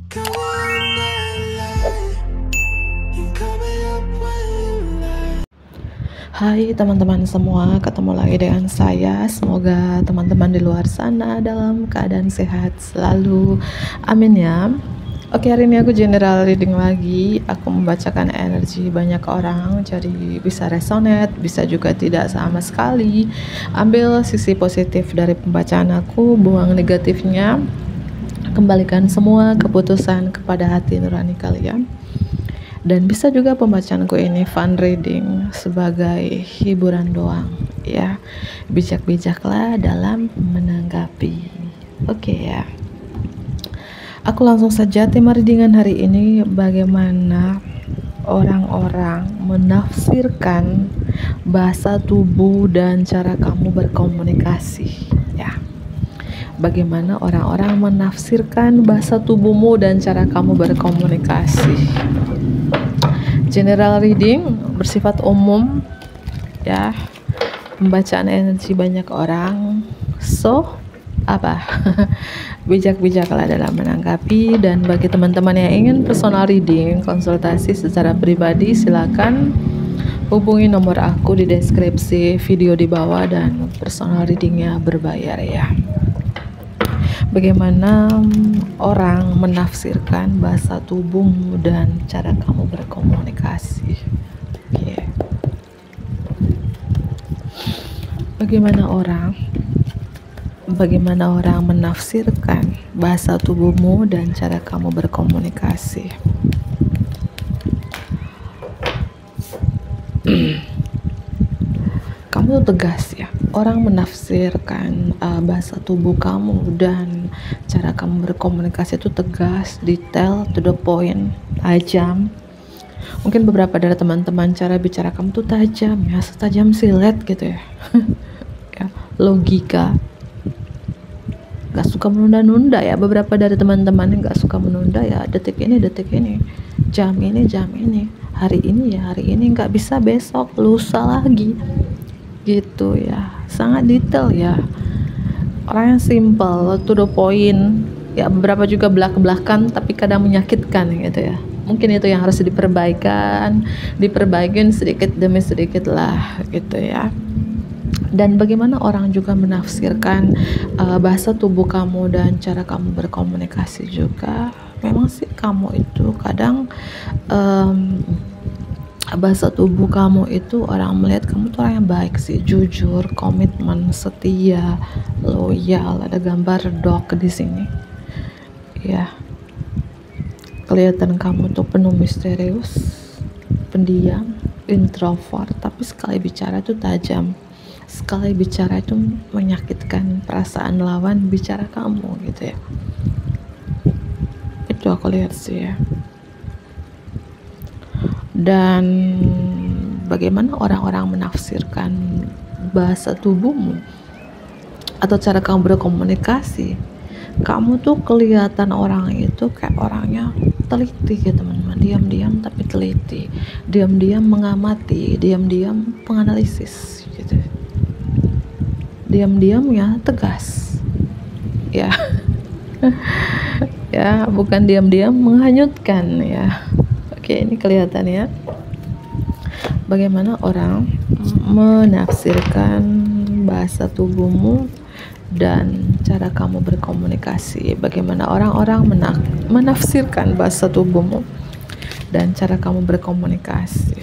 Hai teman-teman semua, ketemu lagi dengan saya. Semoga teman-teman di luar sana dalam keadaan sehat selalu. Amin ya. Oke, hari ini aku general reading lagi. Aku membacakan energi banyak orang, jadi bisa resonate, bisa juga tidak sama sekali. Ambil sisi positif dari pembacaan aku, buang negatifnya. Kembalikan semua keputusan kepada hati nurani kalian. Dan bisa juga pembacaanku ini fun reading sebagai hiburan doang ya. Bijak-bijaklah dalam menanggapi. Oke ya. Aku langsung saja tema readingan hari ini, bagaimana orang-orang menafsirkan bahasa tubuh dan cara kamu berkomunikasi ya. Bagaimana orang-orang menafsirkan bahasa tubuhmu dan cara kamu berkomunikasi. General reading bersifat umum ya, pembacaan energi banyak orang. So apa bijak-bijaklah dalam menanggapi. Dan bagi teman-teman yang ingin personal reading, konsultasi secara pribadi, silakan hubungi nomor aku di deskripsi video di bawah, dan personal readingnya berbayar ya. Bagaimana orang menafsirkan bahasa tubuhmu dan cara kamu berkomunikasi. Okay. Bagaimana orang menafsirkan bahasa tubuhmu dan cara kamu berkomunikasi. Kamu tegas ya. Orang menafsirkan bahasa tubuh kamu dan cara kamu berkomunikasi itu tegas, detail, to the point, tajam. Mungkin beberapa dari teman-teman cara bicara kamu tuh tajam ya, setajam silet gitu ya. Ya, logika. Gak suka menunda-nunda ya, beberapa dari teman-teman yang gak suka menunda ya, detik ini, jam ini, hari ini ya hari ini, gak bisa besok, lusa lagi gitu ya. Sangat detail ya, orang yang simple, to the point ya. Beberapa juga belak-belakan tapi kadang menyakitkan gitu ya. Mungkin itu yang harus diperbaikin sedikit demi sedikit lah gitu ya. Dan bagaimana orang juga menafsirkan bahasa tubuh kamu dan cara kamu berkomunikasi juga. Memang sih kamu itu kadang bahasa tubuh kamu itu orang melihat kamu tuh orang yang baik sih, jujur, komitmen, setia, loyal. Ada gambar dog di sini ya. Kelihatan kamu tuh penuh misterius, pendiam, introvert, tapi sekali bicara itu tajam, sekali bicara itu menyakitkan perasaan lawan bicara kamu gitu ya. Itu aku lihat sih ya. Dan bagaimana orang-orang menafsirkan bahasa tubuhmu atau cara kamu berkomunikasi. Kamu tuh kelihatan orang itu kayak orangnya teliti ya teman-teman, diam-diam tapi teliti, diam-diam mengamati, diam-diam menganalisis gitu, diam-diam ya tegas ya. Ya, bukan diam-diam menghanyutkan ya. Oke, ini kelihatan ya bagaimana orang menafsirkan bahasa tubuhmu dan cara kamu berkomunikasi. Bagaimana orang-orang menafsirkan bahasa tubuhmu dan cara kamu berkomunikasi.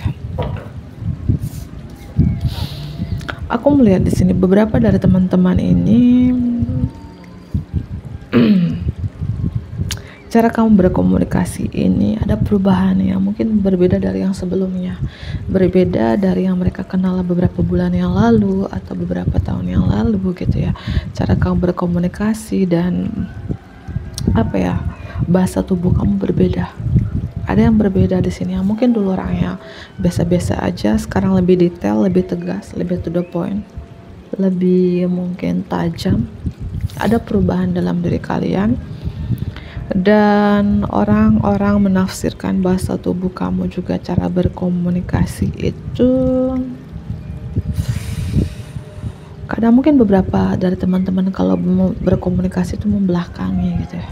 Aku melihat di sini beberapa dari teman-teman ini cara kamu berkomunikasi ini ada perubahan yang mungkin berbeda dari yang sebelumnya, berbeda dari yang mereka kenal beberapa bulan yang lalu atau beberapa tahun yang lalu gitu ya. Cara kamu berkomunikasi dan bahasa tubuh kamu berbeda. Ada yang berbeda di sini, yang mungkin dulu orangnya biasa-biasa aja, sekarang lebih detail, lebih tegas, lebih to the point, lebih mungkin tajam. Ada perubahan dalam diri kalian. Dan orang-orang menafsirkan bahasa tubuh kamu juga cara berkomunikasi itu kadang mungkin beberapa dari teman-teman kalau berkomunikasi itu membelakangi gitu ya.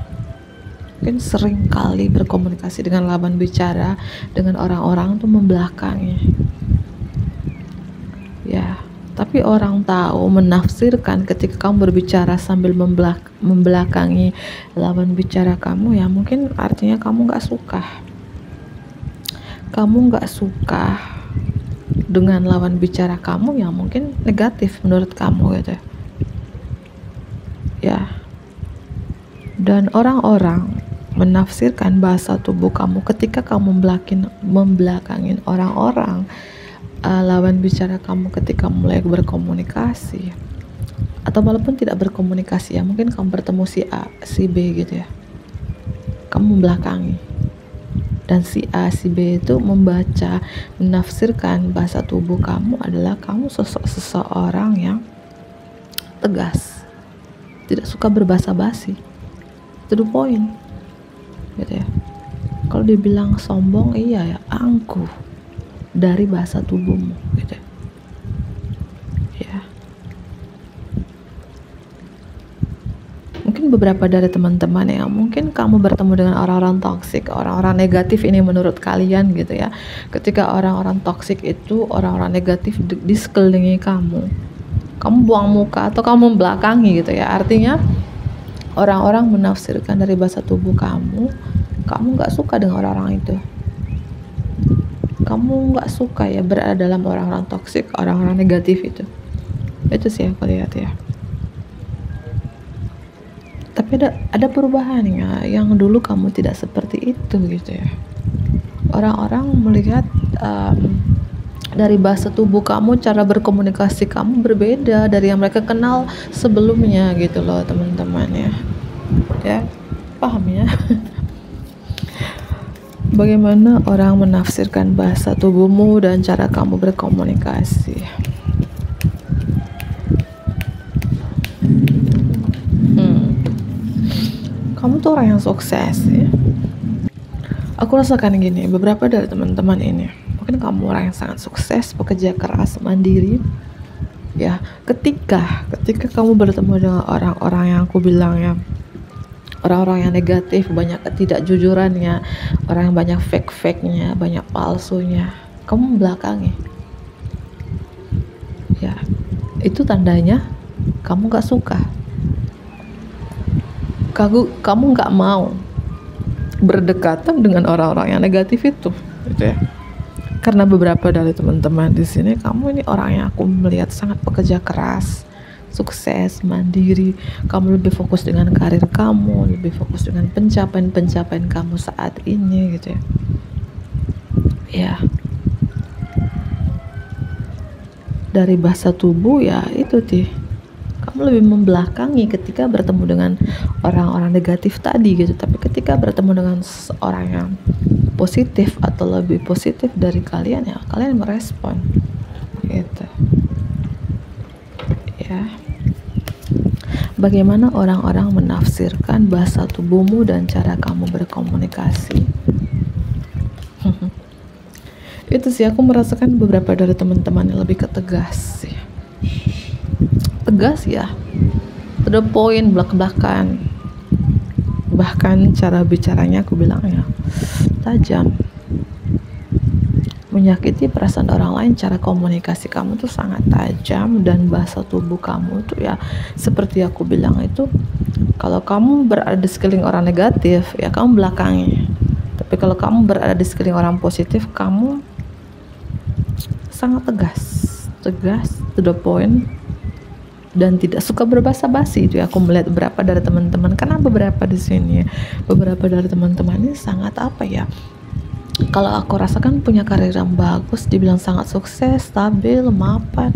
mungkin sering kali berkomunikasi dengan lawan bicara, dengan orang-orang tuh membelakangi. Ya, tapi orang tahu menafsirkan ketika kamu berbicara sambil membelakangi lawan bicara kamu, ya mungkin artinya kamu nggak suka. Kamu nggak suka dengan lawan bicara kamu yang mungkin negatif menurut kamu gitu ya. Dan orang-orang menafsirkan bahasa tubuh kamu ketika kamu membelakangin orang-orang, lawan bicara kamu ketika mulai berkomunikasi, atau walaupun tidak berkomunikasi ya, mungkin kamu bertemu si A, si B gitu ya, kamu membelakangi, dan si A, si B itu membaca, menafsirkan bahasa tubuh kamu adalah kamu seseorang yang tegas, tidak suka berbasa-basi, to the point gitu ya. Kalau dibilang sombong, iya ya, angkuh dari bahasa tubuhmu gitu ya. Mungkin beberapa dari teman-teman yang mungkin kamu bertemu dengan orang-orang toksik, orang-orang negatif ini menurut kalian gitu ya. Ketika orang-orang toksik itu, orang-orang negatif di sekelilingi kamu buang muka atau kamu membelakangi gitu ya. Artinya orang-orang menafsirkan dari bahasa tubuh kamu nggak suka dengan orang-orang itu. Kamu nggak suka ya berada dalam orang-orang toksik, orang-orang negatif itu. Itu sih aku lihat ya. Tapi ada perubahannya, yang dulu kamu tidak seperti itu gitu ya. Orang-orang melihat dari bahasa tubuh kamu, cara berkomunikasi kamu berbeda dari yang mereka kenal sebelumnya gitu loh teman-teman ya, paham ya? Bagaimana orang menafsirkan bahasa tubuhmu dan cara kamu berkomunikasi. Kamu tuh orang yang sukses ya. Aku rasakan gini, beberapa dari teman-teman ini, mungkin kamu orang yang sangat sukses, pekerja keras, mandiri ya. Ketika kamu bertemu dengan orang-orang yang aku bilang ya, orang-orang yang negatif, banyak ketidakjujurannya, orang yang banyak fake-nya, banyak palsunya, kamu membelakangi ya. Itu tandanya kamu gak suka, kamu nggak mau berdekatan dengan orang-orang yang negatif itu gitu ya. Karena beberapa dari teman-teman di sini, kamu ini orang yang aku melihat sangat pekerja keras, sukses, mandiri. Kamu lebih fokus dengan karir kamu, lebih fokus dengan pencapaian kamu saat ini gitu ya. Ya, dari bahasa tubuh ya itu kamu lebih membelakangi ketika bertemu dengan orang-orang negatif tadi gitu. Tapi ketika bertemu dengan seorang yang positif atau lebih positif dari kalian, ya kalian merespon gitu ya. Bagaimana orang-orang menafsirkan bahasa tubuhmu dan cara kamu berkomunikasi. Itu sih, aku merasakan beberapa dari teman-teman yang lebih ketegas sih. Tegas ya, to the point, belak-belakan. Bahkan cara bicaranya aku bilang ya tajam, menyakiti perasaan orang lain. Cara komunikasi kamu tuh sangat tajam, dan bahasa tubuh kamu tuh ya seperti aku bilang itu, kalau kamu berada di sekeliling orang negatif ya kamu belakangi. Tapi kalau kamu berada di sekeliling orang positif, kamu sangat tegas, to the point, dan tidak suka berbasa-basi. Itu ya, aku melihat beberapa dari teman-teman, karena beberapa di sini, beberapa dari teman-teman ini sangat apa ya, kalau aku rasakan punya karir yang bagus, dibilang sangat sukses, stabil, mapan.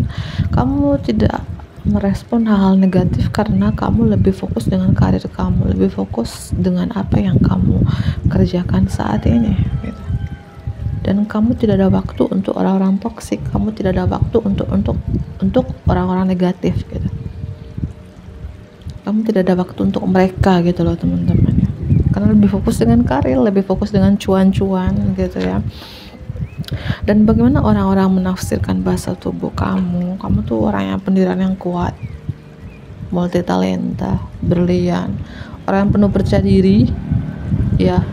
Kamu tidak merespon hal-hal negatif karena kamu lebih fokus dengan karir kamu, lebih fokus dengan apa yang kamu kerjakan saat ini gitu. Dan kamu tidak ada waktu untuk orang-orang toksik, kamu tidak ada waktu untuk orang-orang negatif gitu. Kamu tidak ada waktu untuk mereka gitu loh teman-teman ya. Karena lebih fokus dengan karir, lebih fokus dengan cuan-cuan gitu ya. Dan bagaimana orang-orang menafsirkan bahasa tubuh kamu tuh orang yang pendirian yang kuat, multi talenta, brilian, orang yang penuh percaya diri, ya.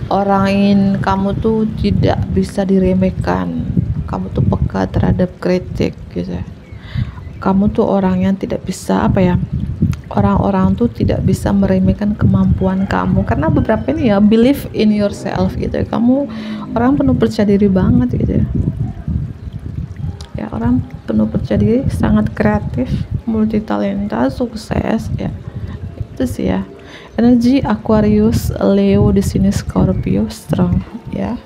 Orang in kamu tuh tidak bisa diremehkan, kamu tuh peka terhadap kritik gitu ya. Kamu tuh orang yang tidak bisa orang-orang tuh tidak bisa meremehkan kemampuan kamu, karena beberapa ini ya believe in yourself gitu ya. Kamu orang penuh percaya diri banget gitu ya, orang penuh percaya diri, sangat kreatif, multi talenta, sukses ya. Itu sih ya. Energi Aquarius, Leo di sini, Scorpio strong ya.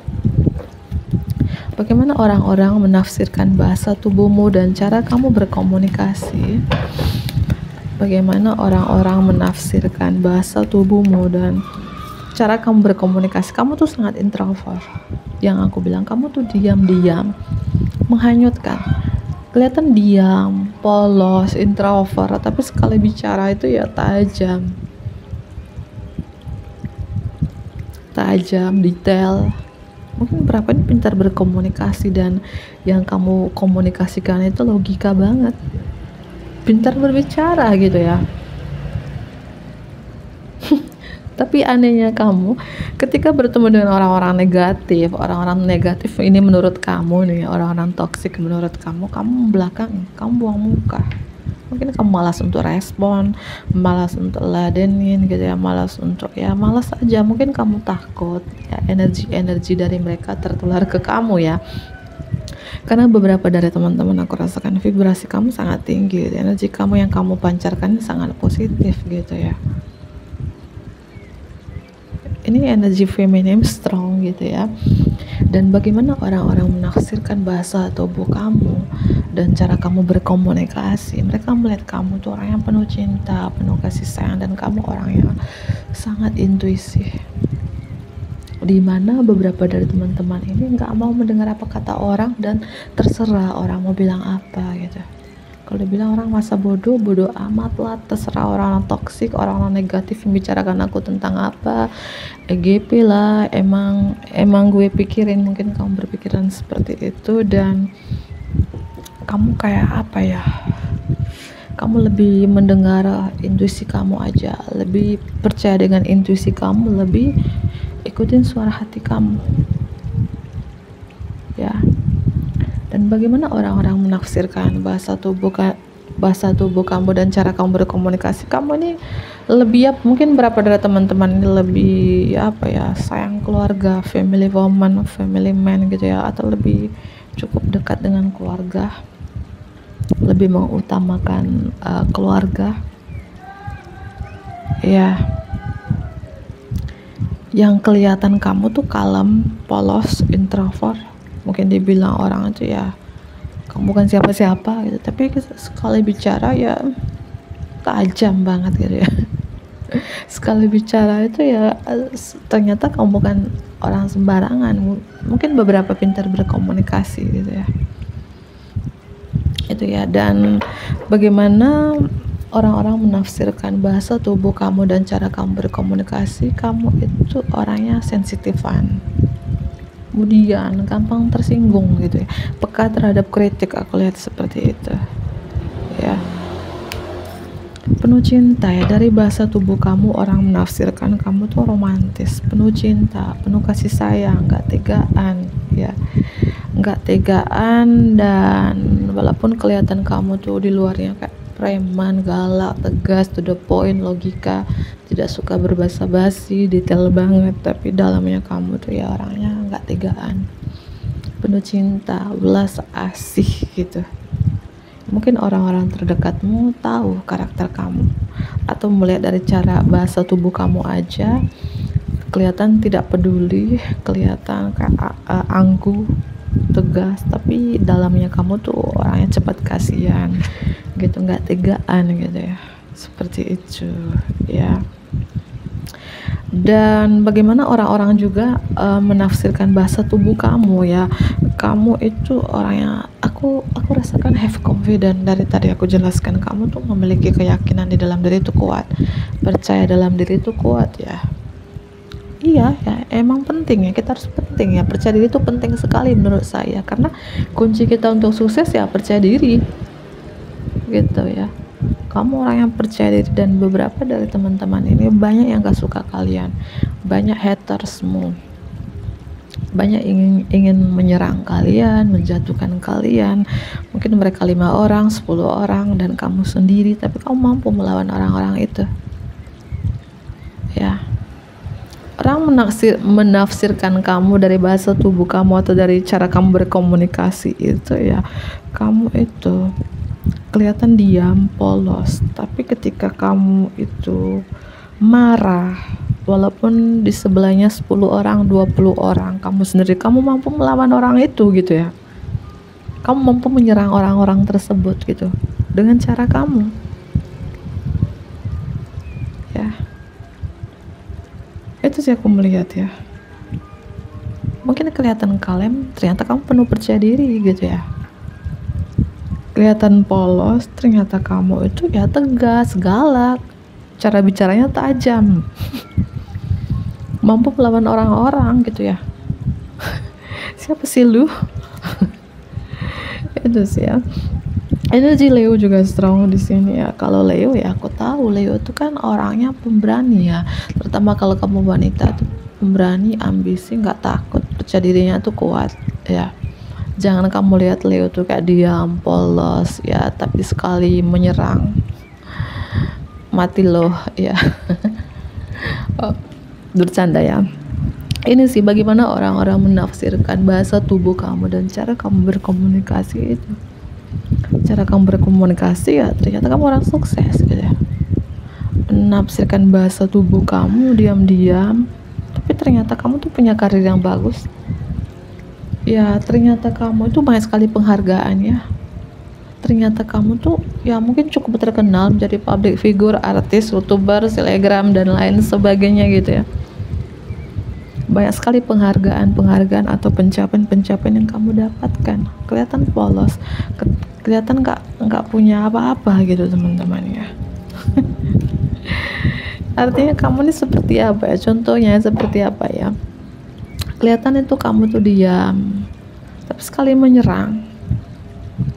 Bagaimana orang-orang menafsirkan bahasa tubuhmu dan cara kamu berkomunikasi? Bagaimana orang-orang menafsirkan bahasa tubuhmu dan cara kamu berkomunikasi? Kamu tuh sangat introvert. Yang aku bilang, kamu tuh diam-diam, menghanyutkan. Kelihatan diam, polos, introvert, tapi sekali bicara itu ya tajam, detail. Mungkin berapa ini pintar berkomunikasi, dan yang kamu komunikasikan itu logika banget, pintar berbicara gitu ya. Tapi anehnya kamu ketika bertemu dengan orang-orang negatif ini menurut kamu nih, orang-orang toksik menurut kamu belakang, kamu buang muka. Mungkin kamu malas untuk respon, malas untuk ladenin gitu ya, malas aja. Mungkin kamu takut ya energi dari mereka tertular ke kamu ya. Karena beberapa dari teman-teman aku rasakan vibrasi kamu sangat tinggi, energi kamu yang kamu pancarkan sangat positif gitu ya. Ini energi feminim strong gitu ya. Dan bagaimana orang-orang menafsirkan bahasa tubuh kamu dan cara kamu berkomunikasi? Mereka melihat kamu tuh orang yang penuh cinta, penuh kasih sayang, dan kamu orang yang sangat intuisi. Dimana beberapa dari teman-teman ini nggak mau mendengar apa kata orang, dan terserah orang mau bilang apa gitu. Kalau bilang orang masa bodoh amat lah, terserah orang toksik, orang negatif membicarakan aku tentang apa, EGP lah, emang gue pikirin. Mungkin kamu berpikiran seperti itu, dan kamu kayak apa ya, kamu lebih mendengar intuisi kamu aja, lebih percaya dengan intuisi kamu, lebih ikutin suara hati kamu ya. Dan bagaimana orang-orang menafsirkan bahasa tubuh kamu dan cara kamu berkomunikasi? Kamu ini lebih ya, mungkin berapa dari teman-teman ini lebih sayang keluarga, family woman, family man gitu ya, atau lebih cukup dekat dengan keluarga, lebih mengutamakan keluarga ya. Yang kelihatan kamu tuh kalem, polos, introvert. Mungkin dibilang orang itu ya kamu bukan siapa-siapa gitu, tapi sekali bicara ya tajam banget gitu ya. Sekali bicara itu ya ternyata kamu bukan orang sembarangan. Mungkin beberapa pintar berkomunikasi gitu ya. Itu ya. Dan bagaimana orang-orang menafsirkan bahasa tubuh kamu dan cara kamu berkomunikasi? Kamu itu orangnya sensitifan, kemudian gampang tersinggung gitu ya, peka terhadap kritik, aku lihat seperti itu ya. Penuh cinta ya, dari bahasa tubuh kamu orang menafsirkan kamu tuh romantis, penuh cinta, penuh kasih sayang, gak tegaan ya, gak tegaan. Dan walaupun kelihatan kamu tuh di luarnya kayak preman, galak, tegas, to the point, logika, tidak suka berbasa-basi, detail banget, tapi dalamnya kamu tuh ya orangnya nggak tegaan, penuh cinta, belas asih gitu. Mungkin orang-orang terdekatmu tahu karakter kamu, atau melihat dari cara bahasa tubuh kamu aja kelihatan tidak peduli, kelihatan kayak angkuh, tegas, tapi dalamnya kamu tuh orangnya cepat kasihan gitu, nggak tegaan gitu ya, seperti itu ya. Dan bagaimana orang-orang juga menafsirkan bahasa tubuh kamu ya, kamu itu orangnya, aku rasakan have confident. Dari tadi aku jelaskan, kamu tuh memiliki keyakinan di dalam diri itu kuat, percaya dalam diri itu kuat ya. Iya ya, emang penting ya, kita harus penting ya, percaya diri itu penting sekali menurut saya, karena kunci kita untuk sukses ya percaya diri gitu ya. Kamu orang yang percaya diri, dan beberapa dari teman-teman ini banyak yang gak suka kalian, banyak hatersmu, banyak ingin menyerang kalian, menjatuhkan kalian. Mungkin mereka 5 orang, 10 orang, dan kamu sendiri, tapi kamu mampu melawan orang-orang itu. Ya, orang menafsirkan kamu dari bahasa tubuh kamu atau dari cara kamu berkomunikasi itu ya, kamu itu kelihatan diam, polos, tapi ketika kamu itu marah, walaupun di sebelahnya 10 orang, 20 orang, kamu sendiri, kamu mampu melawan orang itu gitu ya. Kamu mampu menyerang orang-orang tersebut gitu dengan cara kamu. Ya. Itu sih aku melihat ya. Mungkin kelihatan kalem, ternyata kamu penuh percaya diri gitu ya. Kelihatan polos, ternyata kamu itu ya tegas, galak, cara bicaranya tajam. Mampu melawan orang-orang gitu ya. Siapa sih lu? Itu sih ya. Energi Leo juga strong di sini ya. Kalau Leo ya, aku tahu Leo itu kan orangnya pemberani ya. Terutama kalau kamu wanita tuh pemberani, ambisi, nggak takut, percaya dirinya tuh kuat ya. Jangan kamu lihat Leo tuh kayak diam, polos ya, tapi sekali menyerang mati loh ya. Oh, bercanda ya. Ini sih bagaimana orang-orang menafsirkan bahasa tubuh kamu dan cara kamu berkomunikasi itu. Cara kamu berkomunikasi ya, ternyata kamu orang sukses gitu ya. Menafsirkan bahasa tubuh kamu diam-diam, tapi ternyata kamu tuh punya karir yang bagus ya. Ternyata kamu itu banyak sekali penghargaan ya. Ternyata kamu tuh ya mungkin cukup terkenal menjadi public figure, artis, youtuber, selebgram, dan lain sebagainya gitu ya. Banyak sekali penghargaan atau pencapaian yang kamu dapatkan. Kelihatan polos, kelihatan nggak punya apa-apa gitu teman-teman ya. Artinya kamu ini seperti apa ya? Contohnya seperti apa ya? Kelihatan itu kamu tuh diam, tapi sekali menyerang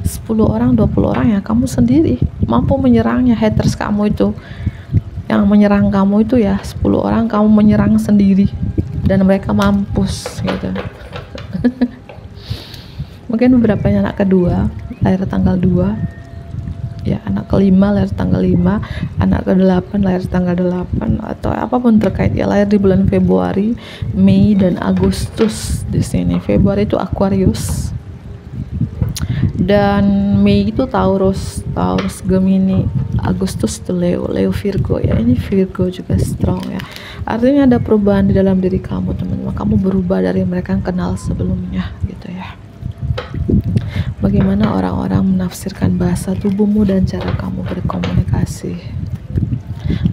10 orang, 20 orang ya, kamu sendiri mampu menyerangnya. Haters kamu itu yang menyerang kamu itu ya 10 orang, kamu menyerang sendiri dan mereka mampus gitu. Mungkin beberapa anak kedua lahir tanggal 2 ya, anak kelima lahir tanggal 5, anak ke-8 lahir tanggal 8, atau apapun terkait ya, lahir di bulan Februari, Mei, dan Agustus. Di sini Februari itu Aquarius, dan Mei itu Taurus, Gemini, Agustus itu Leo, Virgo ya. Ini Virgo juga strong ya. Artinya ada perubahan di dalam diri kamu teman-teman. Kamu berubah dari mereka yang kenal sebelumnya gitu ya. Bagaimana orang-orang menafsirkan bahasa tubuhmu dan cara kamu berkomunikasi.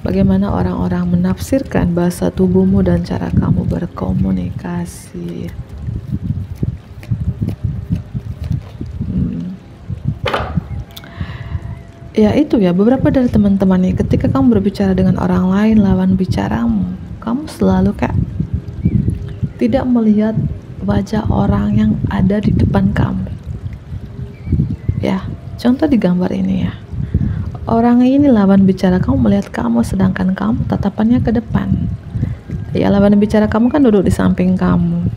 Bagaimana orang-orang menafsirkan bahasa tubuhmu dan cara kamu berkomunikasi. Ya itu ya, beberapa dari teman-teman nih, ketika kamu berbicara dengan orang lain, lawan bicaramu, kamu selalu kayak tidak melihat wajah orang yang ada di depan kamu. Ya, contoh di gambar ini ya. Orang ini lawan bicara kamu melihat kamu, sedangkan kamu tatapannya ke depan. Ya, lawan bicara kamu kan duduk di samping kamu.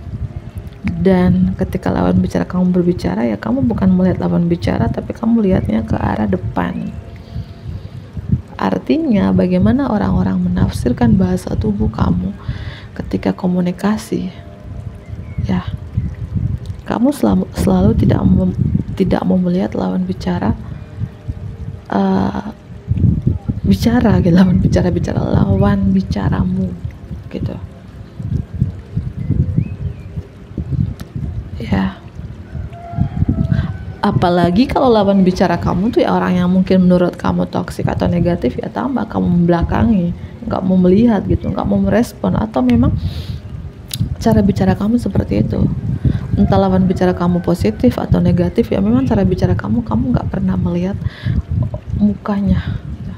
Dan ketika lawan bicara kamu berbicara ya, kamu bukan melihat lawan bicara, tapi kamu lihatnya ke arah depan. Artinya bagaimana orang-orang menafsirkan bahasa tubuh kamu ketika komunikasi ya. Kamu selalu tidak mau melihat lawan bicara lawan bicaramu gitu ya. Apalagi kalau lawan bicara kamu tuh ya orang yang mungkin menurut kamu toksik atau negatif, ya tambah kamu membelakangi, nggak mau melihat gitu, nggak mau merespon, atau memang cara bicara kamu seperti itu. Entah lawan bicara kamu positif atau negatif, ya memang cara bicara kamu nggak pernah melihat mukanya,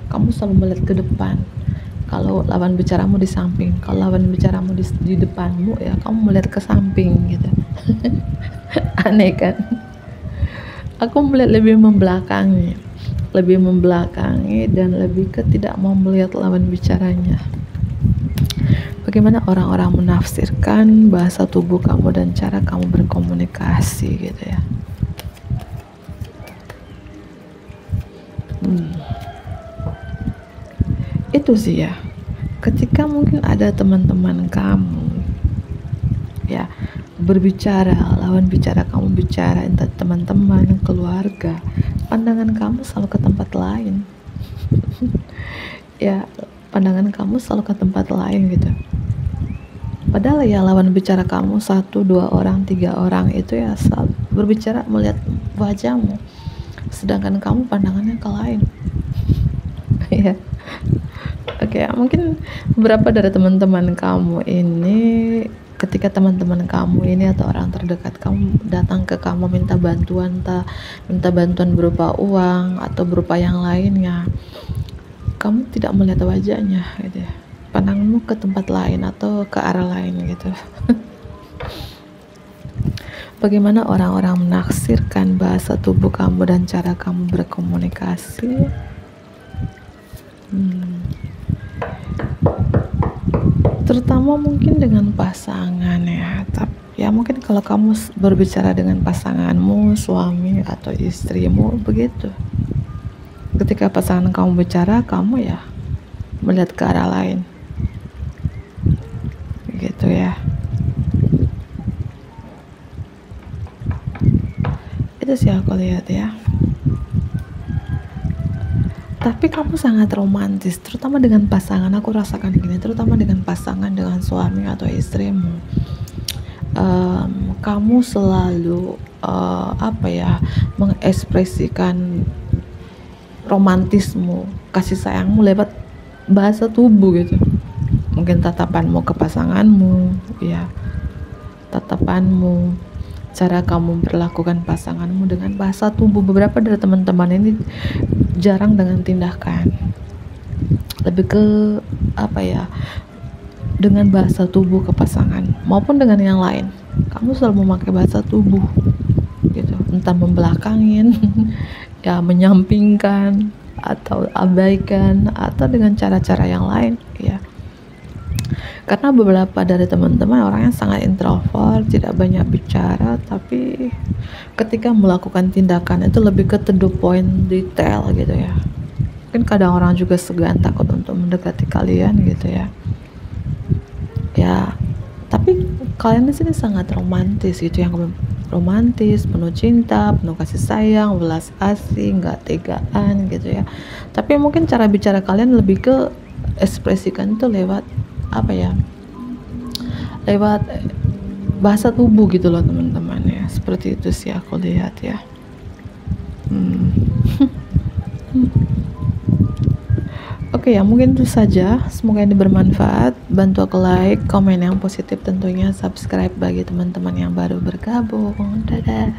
kamu selalu melihat ke depan. Kalau lawan bicaramu di samping, kalau lawan bicaramu di depanmu ya kamu melihat ke samping gitu. Aneh kan? Aku melihat lebih membelakangi dan lebih ke tidak mau melihat lawan bicaranya. bagaimana orang-orang menafsirkan bahasa tubuh kamu dan cara kamu berkomunikasi gitu ya. Itu sih ya, ketika mungkin ada teman-teman kamu ya berbicara, lawan bicara kamu bicara, entah teman-teman, keluarga, pandangan kamu selalu ke tempat lain. Ya, pandangan kamu selalu ke tempat lain gitu. Padahal ya lawan bicara kamu 1, 2 orang, 3 orang itu ya selalu berbicara melihat wajahmu, sedangkan kamu pandangannya ke lain. Ya. Oke, mungkin beberapa dari teman-teman kamu ini, ketika teman-teman kamu ini atau orang terdekat kamu datang ke kamu minta bantuan berupa uang atau berupa yang lainnya, kamu tidak melihat wajahnya gitu ya. Pandanganmu ke tempat lain atau ke arah lain gitu. Bagaimana orang-orang menafsirkan bahasa tubuh kamu dan cara kamu berkomunikasi? Terutama mungkin dengan pasangan ya. Ya mungkin kalau kamu berbicara dengan pasanganmu, suami atau istrimu begitu. Ketika pasangan kamu bicara, kamu ya melihat ke arah lain. Gitu ya. Itu sih aku lihat ya. Tapi kamu sangat romantis, terutama dengan pasangan. Aku rasakan gini, terutama dengan pasangan, dengan suami atau istrimu. Kamu selalu mengekspresikan romantismu, kasih sayangmu lewat bahasa tubuh gitu. Mungkin tatapanmu ke pasanganmu, ya, tatapanmu, cara kamu berlakukan pasanganmu dengan bahasa tubuh. Beberapa dari teman-teman ini jarang dengan tindakan, lebih ke dengan bahasa tubuh ke pasangan maupun dengan yang lain. Kamu selalu memakai bahasa tubuh gitu, entah membelakangin ya, menyampingkan atau abaikan, atau dengan cara-cara yang lain ya. Karena beberapa dari teman-teman orangnya sangat introvert, tidak banyak bicara, tapi ketika melakukan tindakan itu lebih ke to the point, detail gitu ya. Mungkin kadang orang juga segan, takut untuk mendekati kalian gitu ya. Ya, tapi kalian di sini sangat romantis gitu, yang romantis, penuh cinta, penuh kasih sayang, belas asih, nggak tegaan gitu ya. Tapi mungkin cara bicara kalian lebih ke ekspresikan itu lewat lewat bahasa tubuh gitu loh teman-teman ya. Seperti itu sih aku lihat ya. Oke ya, mungkin itu saja. Semoga ini bermanfaat. Bantu aku like, komen yang positif tentunya, subscribe bagi teman-teman yang baru bergabung. Dadah.